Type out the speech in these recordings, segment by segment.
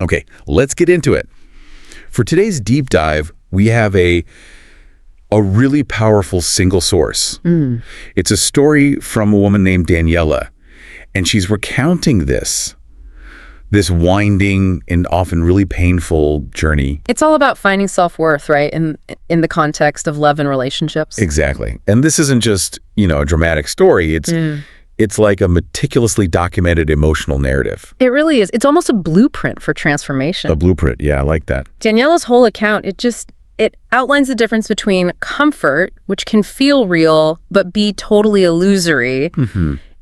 Okay, let's get into it. For today's deep dive, we have a really powerful single source. It's a story from a woman named Daniela, and she's recounting this winding and often really painful journey. It's all about finding self-worth, right? In the context of love and relationships. Exactly. And this isn't just, a dramatic story. It's like a meticulously documented emotional narrative. It really is. It's almost a blueprint for transformation. A blueprint. Yeah, I like that. Daniela's whole account, it outlines the difference between comfort, which can feel real but be totally illusory,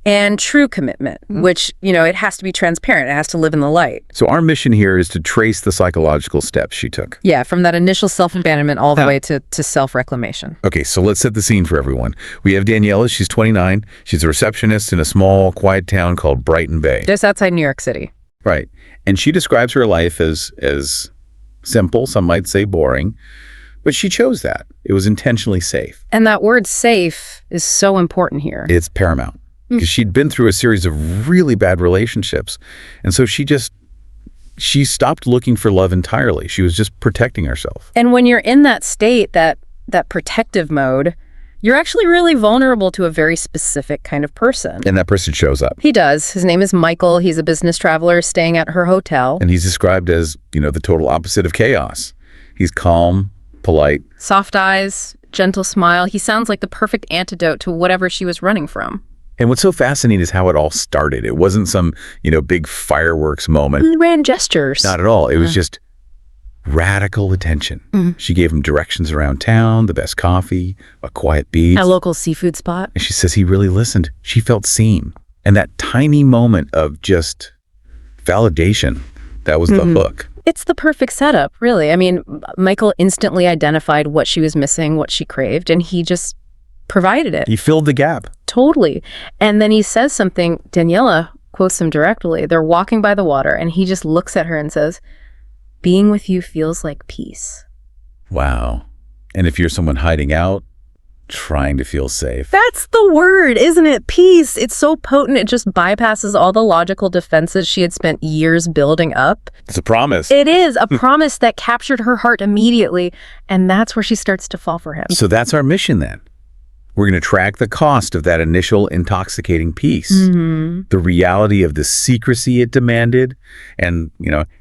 and true commitment, which, it has to be transparent. It has to live in the light. So our mission here is to trace the psychological steps she took. Yeah, from that initial self-abandonment all the way to self-reclamation. Okay, so let's set the scene for everyone. We have Daniela. She's 29. She's a receptionist in a small, quiet town called Brighton Bay. Just outside New York City. Right. And she describes her life as simple, some might say boring, but she chose that. It was intentionally safe. And that word safe is so important here. It's paramount. Because she'd been through a series of really bad relationships. And so she stopped looking for love entirely. She was just protecting herself. And when you're in that state, that protective mode, you're actually really vulnerable to a very specific kind of person. And that person shows up. He does. His name is Michael. He's a business traveler staying at her hotel. And he's described as, the total opposite of chaos. He's calm, polite. Soft eyes, gentle smile. He sounds like the perfect antidote to whatever she was running from. And what's so fascinating is how it all started. It wasn't some, big fireworks moment. Grand gestures. Not at all. It was just radical attention. She gave him directions around town, the best coffee, a quiet beach. A local seafood spot. And she says he really listened. She felt seen. And that tiny moment of just validation, that was the hook. It's the perfect setup, really. I mean, Michael instantly identified what she was missing, what she craved, and he just provided it. He filled the gap. Totally. And then he says something, Daniela quotes him directly. They're walking by the water, and he just looks at her and says, "Being with you feels like peace." Wow. And if you're someone hiding out, trying to feel safe. That's the word, isn't it? Peace. It's so potent. It just bypasses all the logical defenses she had spent years building up. It's a promise. It is a promise that captured her heart immediately. And that's where she starts to fall for him. So that's our mission then. We're going to track the cost of that initial intoxicating peace, the reality of the secrecy it demanded, and,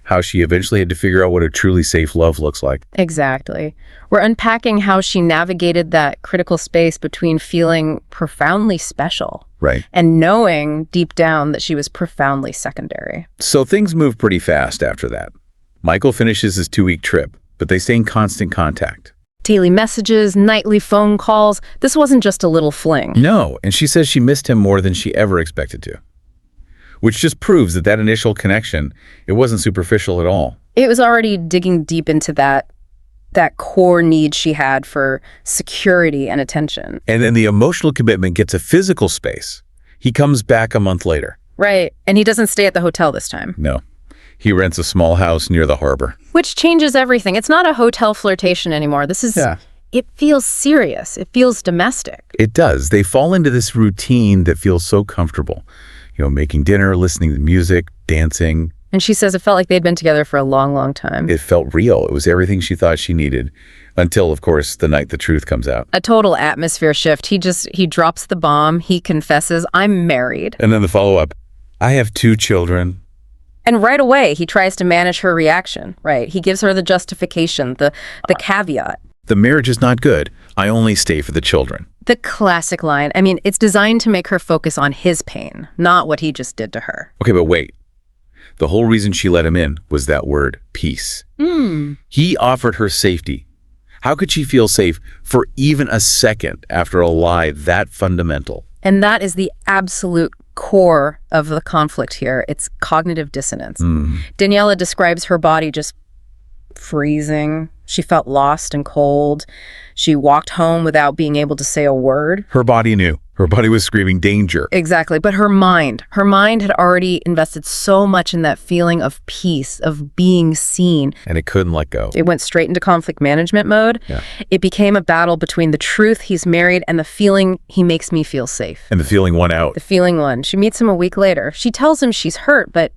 how she eventually had to figure out what a truly safe love looks like. Exactly. We're unpacking how she navigated that critical space between feeling profoundly special and knowing deep down that she was profoundly secondary. So things move pretty fast after that. Michael finishes his 2-week trip, but they stay in constant contact. Daily messages, nightly phone calls. This wasn't just a little fling. No, and she says she missed him more than she ever expected to. Which just proves that initial connection, it wasn't superficial at all. It was already digging deep into that core need she had for security and attention. And then the emotional commitment gets a physical space. He comes back a month later. Right, and he doesn't stay at the hotel this time. No. He rents a small house near the harbor. Which changes everything. It's not a hotel flirtation anymore. This is, It feels serious. It feels domestic. It does. They fall into this routine that feels so comfortable. Making dinner, listening to music, dancing. And she says it felt like they'd been together for a long, long time. It felt real. It was everything she thought she needed. Until, of course, the night the truth comes out. A total atmosphere shift. He drops the bomb. He confesses, "I'm married." And then the follow-up, "I have 2 children." And right away, he tries to manage her reaction, right? He gives her the justification, the caveat. "The marriage is not good. I only stay for the children." The classic line. I mean, it's designed to make her focus on his pain, not what he just did to her. Okay, but wait. The whole reason she let him in was that word, peace. He offered her safety. How could she feel safe for even a second after a lie that fundamental? And that is the absolute core of the conflict here. It's cognitive dissonance. Daniela describes her body just freezing. She felt lost and cold. She walked home without being able to say a word. Her body knew. Her body was screaming danger. Exactly. But her mind had already invested so much in that feeling of peace, of being seen. And it couldn't let go. It went straight into conflict management mode. Yeah. It became a battle between the truth he's married and the feeling he makes me feel safe. And the feeling won out. The feeling won. She meets him a week later. She tells him she's hurt, but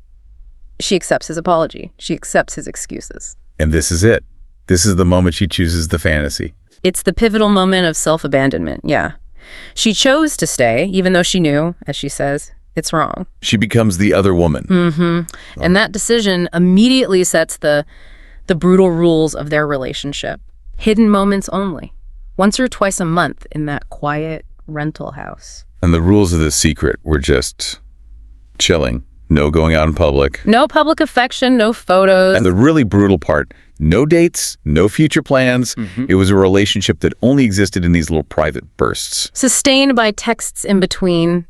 She accepts his apology. She accepts his excuses. And this is it. This is the moment she chooses the fantasy. It's the pivotal moment of self-abandonment, yeah. She chose to stay, even though she knew, as she says, it's wrong. She becomes the other woman. And that decision immediately sets the brutal rules of their relationship. Hidden moments only. Once or twice a month in that quiet rental house. And the rules of this secret were just chilling. No going out in public. No public affection, no photos. And the really brutal part, no dates, no future plans. It was a relationship that only existed in these little private bursts. Sustained by texts in between.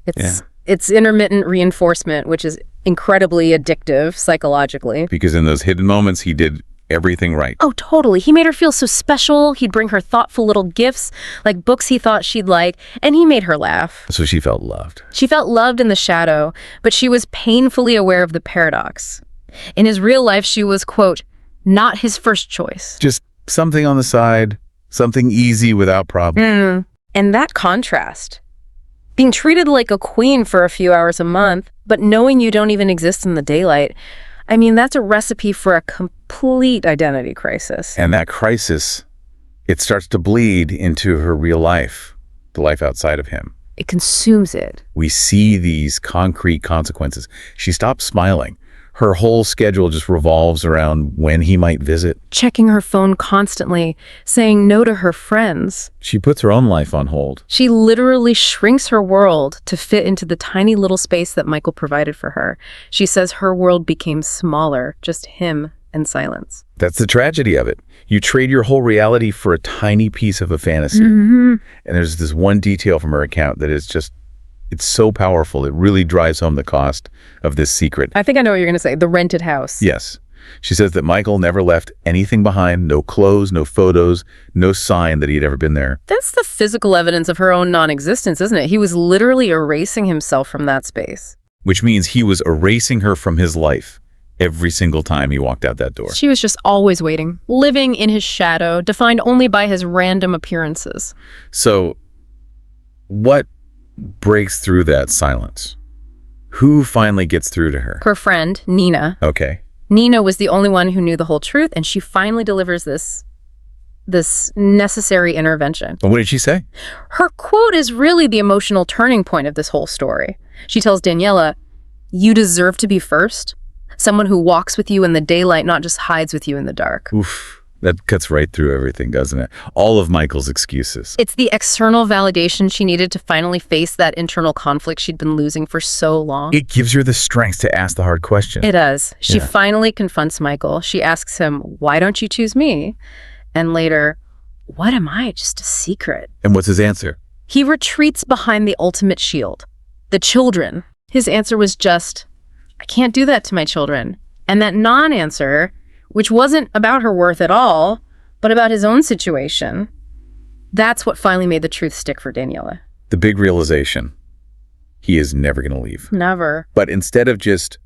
It's intermittent reinforcement, which is incredibly addictive psychologically. Because in those hidden moments, he did everything right. Oh, totally. He made her feel so special. He'd bring her thoughtful little gifts, like books he thought she'd like, and he made her laugh. So she felt loved. She felt loved in the shadow, but she was painfully aware of the paradox. In his real life, she was, quote, not his first choice. Just something on the side, something easy without problem. And that contrast, being treated like a queen for a few hours a month, but knowing you don't even exist in the daylight, I mean, that's a recipe for a complete identity crisis. And that crisis, it starts to bleed into her real life, the life outside of him. It consumes it. We see these concrete consequences. She stops smiling. Her whole schedule just revolves around when he might visit. Checking her phone constantly, saying no to her friends. She puts her own life on hold. She literally shrinks her world to fit into the tiny little space that Michael provided for her. She says her world became smaller, just him and silence. That's the tragedy of it. You trade your whole reality for a tiny piece of a fantasy. And there's this one detail from her account that is just, it's so powerful. It really drives home the cost of this secret. I think I know what you're going to say, the rented house. Yes. She says that Michael never left anything behind, no clothes, no photos, no sign that he had ever been there. That's the physical evidence of her own non-existence, isn't it? He was literally erasing himself from that space. Which means he was erasing her from his life every single time he walked out that door. She was just always waiting, living in his shadow, defined only by his random appearances. So, what breaks through that silence? Who finally gets through to her? Her friend, Nina. Okay. Nina was the only one who knew the whole truth, and she finally delivers this necessary intervention. And what did she say? Her quote is really the emotional turning point of this whole story. She tells Daniela, "You deserve to be first. Someone who walks with you in the daylight, not just hides with you in the dark." Oof. That cuts right through everything, doesn't it? All of Michael's excuses. It's the external validation she needed to finally face that internal conflict she'd been losing for so long. It gives her the strength to ask the hard question. It does. She finally confronts Michael. She asks him, "Why don't you choose me?" And later, "What am I? Just a secret?" And what's his answer? He retreats behind the ultimate shield, the children. His answer was just, "I can't do that to my children." And that non-answer, which wasn't about her worth at all, but about his own situation, that's what finally made the truth stick for Daniela. The big realization. He is never going to leave. Never. But instead of just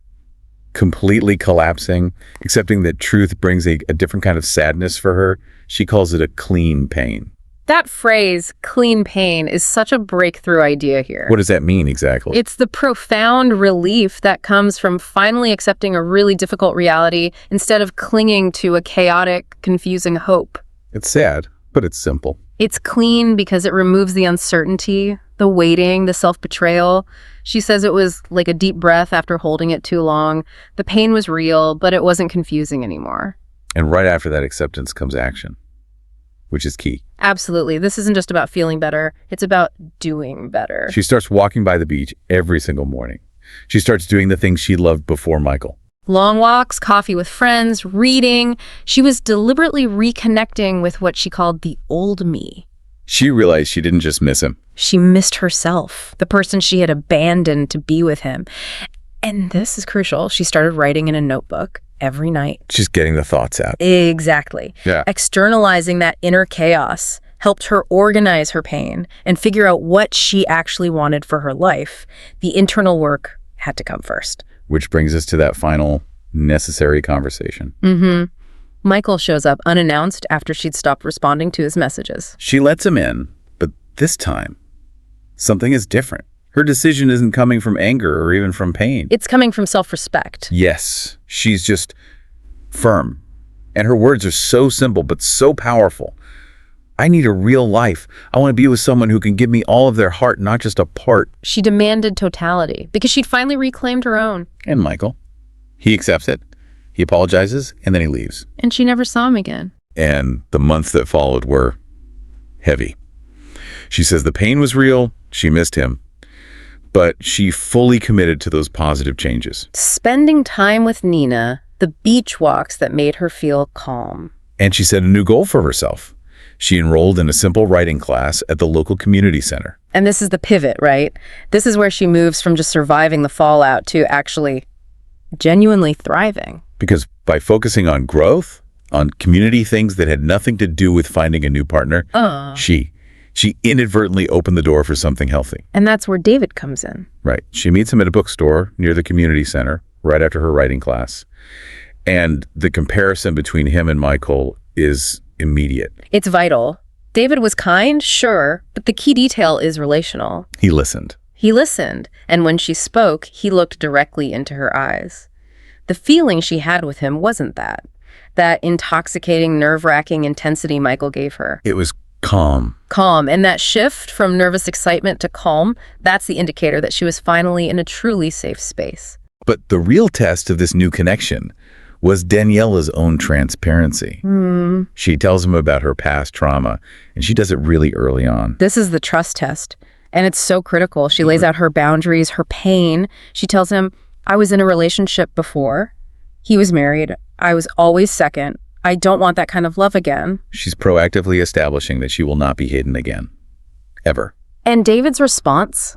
completely collapsing, accepting that truth brings a different kind of sadness for her, she calls it a clean pain. That phrase, clean pain, is such a breakthrough idea here. What does that mean exactly? It's the profound relief that comes from finally accepting a really difficult reality instead of clinging to a chaotic, confusing hope. It's sad, but it's simple. It's clean because it removes the uncertainty, the waiting, the self-betrayal. She says it was like a deep breath after holding it too long. The pain was real, but it wasn't confusing anymore. And right after that acceptance comes action, which is key. Absolutely. This isn't just about feeling better. It's about doing better. She starts walking by the beach every single morning. She starts doing the things she loved before Michael. Long walks, coffee with friends, reading. She was deliberately reconnecting with what she called the old me. She realized she didn't just miss him. She missed herself, the person she had abandoned to be with him. And this is crucial. She started writing in a notebook every night. She's getting the thoughts out. Exactly. Yeah. Externalizing that inner chaos helped her organize her pain and figure out what she actually wanted for her life. The internal work had to come first. Which brings us to that final necessary conversation. Michael shows up unannounced after she'd stopped responding to his messages. She lets him in, but this time, something is different. Her decision isn't coming from anger or even from pain. It's coming from self-respect. Yes, she's just firm. And her words are so simple but so powerful. I need a real life. I want to be with someone who can give me all of their heart, not just a part. She demanded totality because she'd finally reclaimed her own. And Michael, he accepts it. He apologizes, and then he leaves. And she never saw him again. And the months that followed were heavy. She says the pain was real, she missed him, but she fully committed to those positive changes. Spending time with Nina, the beach walks that made her feel calm. And she set a new goal for herself. She enrolled in a simple writing class at the local community center. And this is the pivot, right? This is where she moves from just surviving the fallout to actually genuinely thriving. Because by focusing on growth, on community things that had nothing to do with finding a new partner, she inadvertently opened the door for something healthy. And that's where David comes in. Right. She meets him at a bookstore near the community center right after her writing class. And the comparison between him and Michael is immediate. It's vital. David was kind, sure, but the key detail is relational. He listened. He listened, and when she spoke, he looked directly into her eyes. The feeling she had with him wasn't that intoxicating, nerve-wracking intensity Michael gave her. It was calm. Calm, and that shift from nervous excitement to calm, that's the indicator that she was finally in a truly safe space. But the real test of this new connection was Daniela's own transparency. She tells him about her past trauma, and she does it really early on. This is the trust test, and it's so critical. She lays out her boundaries, her pain. She tells him, I was in a relationship before. He was married. I was always second. I don't want that kind of love again. She's proactively establishing that she will not be hidden again. Ever. And David's response?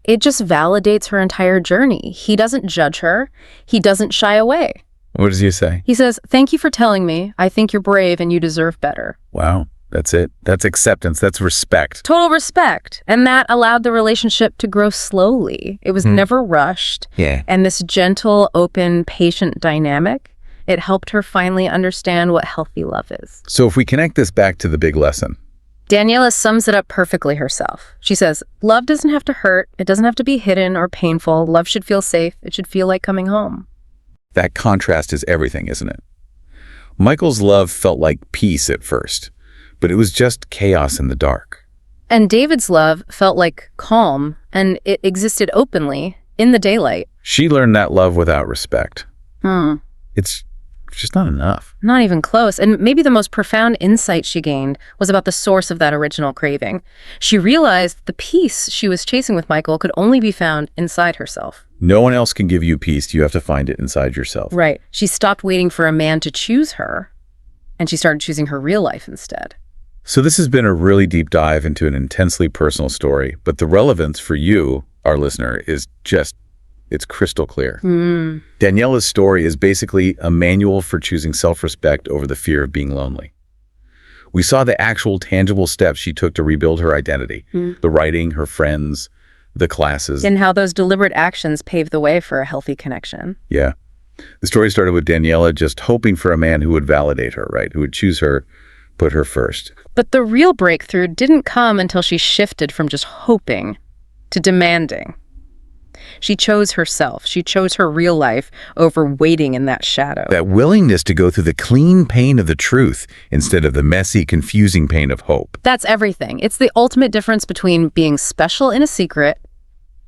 It just validates her entire journey. He doesn't judge her. He doesn't shy away. What does he say? He says, thank you for telling me. I think you're brave and you deserve better. Wow, that's it. That's acceptance. That's respect. Total respect. And that allowed the relationship to grow slowly. It was never rushed. Yeah. And this gentle, open, patient dynamic, it helped her finally understand what healthy love is. So if we connect this back to the big lesson. Daniela sums it up perfectly herself. She says, love doesn't have to hurt. It doesn't have to be hidden or painful. Love should feel safe. It should feel like coming home. That contrast is everything, isn't it? Michael's love felt like peace at first, but it was just chaos in the dark. And David's love felt like calm, and it existed openly in the daylight. She learned that love without respect. It's just not enough. Not even close. And maybe the most profound insight she gained was about the source of that original craving. She realized the peace she was chasing with Michael could only be found inside herself. No one else can give you peace. You have to find it inside yourself. Right. She stopped waiting for a man to choose her, and she started choosing her real life instead. So this has been a really deep dive into an intensely personal story, but the relevance for you, our listener, is just, it's crystal clear. Daniela's story is basically a manual for choosing self-respect over the fear of being lonely. We saw the actual tangible steps she took to rebuild her identity, the writing, her friends, the classes. And how those deliberate actions paved the way for a healthy connection. Yeah. The story started with Daniela just hoping for a man who would validate her, right? Who would choose her, put her first. But the real breakthrough didn't come until she shifted from just hoping to demanding. She chose herself. She chose her real life over waiting in that shadow. That willingness to go through the clean pain of the truth instead of the messy, confusing pain of hope. That's everything. It's the ultimate difference between being special in a secret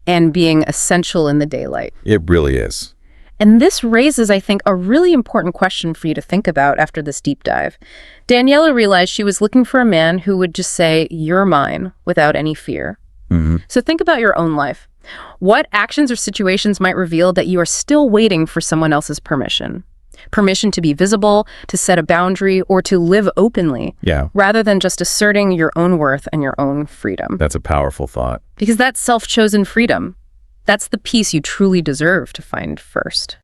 and being essential in the daylight. It really is. And this raises, I think, a really important question for you to think about after this deep dive. Daniela realized she was looking for a man who would just say, "You're mine," without any fear. So think about your own life. What actions or situations might reveal that you are still waiting for someone else's permission? Permission to be visible, to set a boundary, or to live openly, rather than just asserting your own worth and your own freedom. That's a powerful thought. Because that's self-chosen freedom. That's the peace you truly deserve to find first.